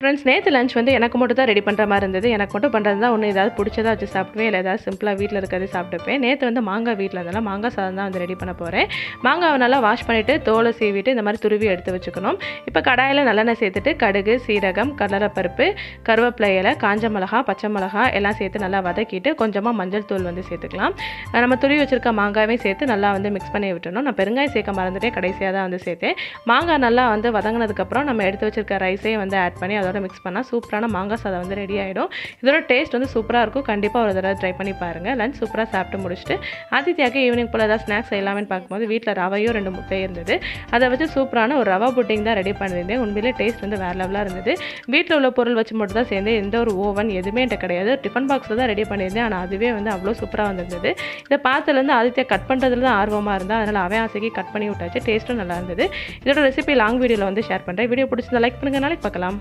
Friends நேற்று lunch வந்து எனக்கு மட்டும் தான் ரெடி பண்ணுற மாதிரி இருந்தது. எனக்கு மட்டும் பண்ணுறது தான் ஒன்று ஏதாவது பிடிச்சதா வச்சு சாப்பிடுவேன், இல்லை ஏதாவது சிம்பிளாக வீட்டில் இருக்கிறது சாப்பிட்டுப்பேன். நேற்று வந்து மாங்காய் வீட்டில் இருந்தனால மாங்காய் சாதம் தான் வந்து ரெடி பண்ண போகிறேன். மாங்காவை நல்லா வாஷ் பண்ணிவிட்டு தோலை சீவிட்டு இந்த மாதிரி துருவி எடுத்து வச்சுக்கணும். இப்போ கடாயில் நல்லெண்ணெய் சேர்த்துட்டு கடுகு, சீரகம், கடலைப்பருப்பு, கருவேப்பிலை இலை, காஞ்ச மிளகா, பச்சை மிளகா எல்லாம் சேர்த்து நல்லா வதக்கிட்டு கொஞ்சமாக மஞ்சள் தூள் வந்து சேர்த்துக்கலாம். நம்ம துருவி வச்சுருக்க மாங்காயும் சேர்த்து நல்லா வந்து மிக்ஸ் பண்ணி விட்டுணும். நான் பெருங்காயம் சேர்க்க மறந்துட்டேன், கடைசியாக தான் வந்து சேர்த்தேன். மாங்காய் நல்லா வந்து வதங்கினதுக்கப்புறம் நம்ம எடுத்து வச்சுருக்க ரைஸையும் வந்து ஆட் பண்ணி அதோட மிக்ஸ் பண்ணால் சூப்பரான மாங்காய் சாதம் வந்து ரெடி ஆகிடும். இதோட டேஸ்ட் வந்து சூப்பராக இருக்கும். கண்டிப்பாக ஒரு தடவை ட்ரை பண்ணி பாருங்கள். லஞ்ச் சூப்பராக சாப்பிட்டு முடிச்சுட்டு ஆதித்யாவுக்கு ஈவினிங் போல் ஏதாவது ஸ்நாக்ஸ் செய்யலாம்னு பார்க்கும்போது வீட்டில் ரவையும் 2 முட்டை இருந்தது. அதை வச்சு சூப்பரான ஒரு ரவா புட்டிங் தான் ரெடி பண்ணியிருந்தேன். உண்மையிலே டேஸ்ட் வந்து வேறு லெவலாக இருந்தது. வீட்டில் உள்ள பொருள் வச்சு மட்டும் தான் சேர்ந்து எந்த ஒரு ஓவன் எதுவுமே என்கிட்ட கிடையாது. டிஃபன் பாக்ஸில் தான் ரெடி பண்ணியிருந்தேன். ஆனால் அதுவே வந்து அவ்வளோ சூப்பராக வந்திருந்தது. இதை பார்த்ததுலேருந்து ஆதித்யா கட் பண்ணுறதுல தான் ஆர்வமாக இருந்தால் அதனால் அவன் ஆசைக்கு கட் பண்ணி விட்டாச்சு. டேஸ்ட்டும் நல்லா இருந்தது. இதோட ரெசிபி லாங் வீடியோவில் வந்து ஷேர் பண்ணுறேன். வீடியோ பிடிச்சிருந்தா லைக் பண்ணுங்கள். நாளைக்கு பார்க்கலாம்.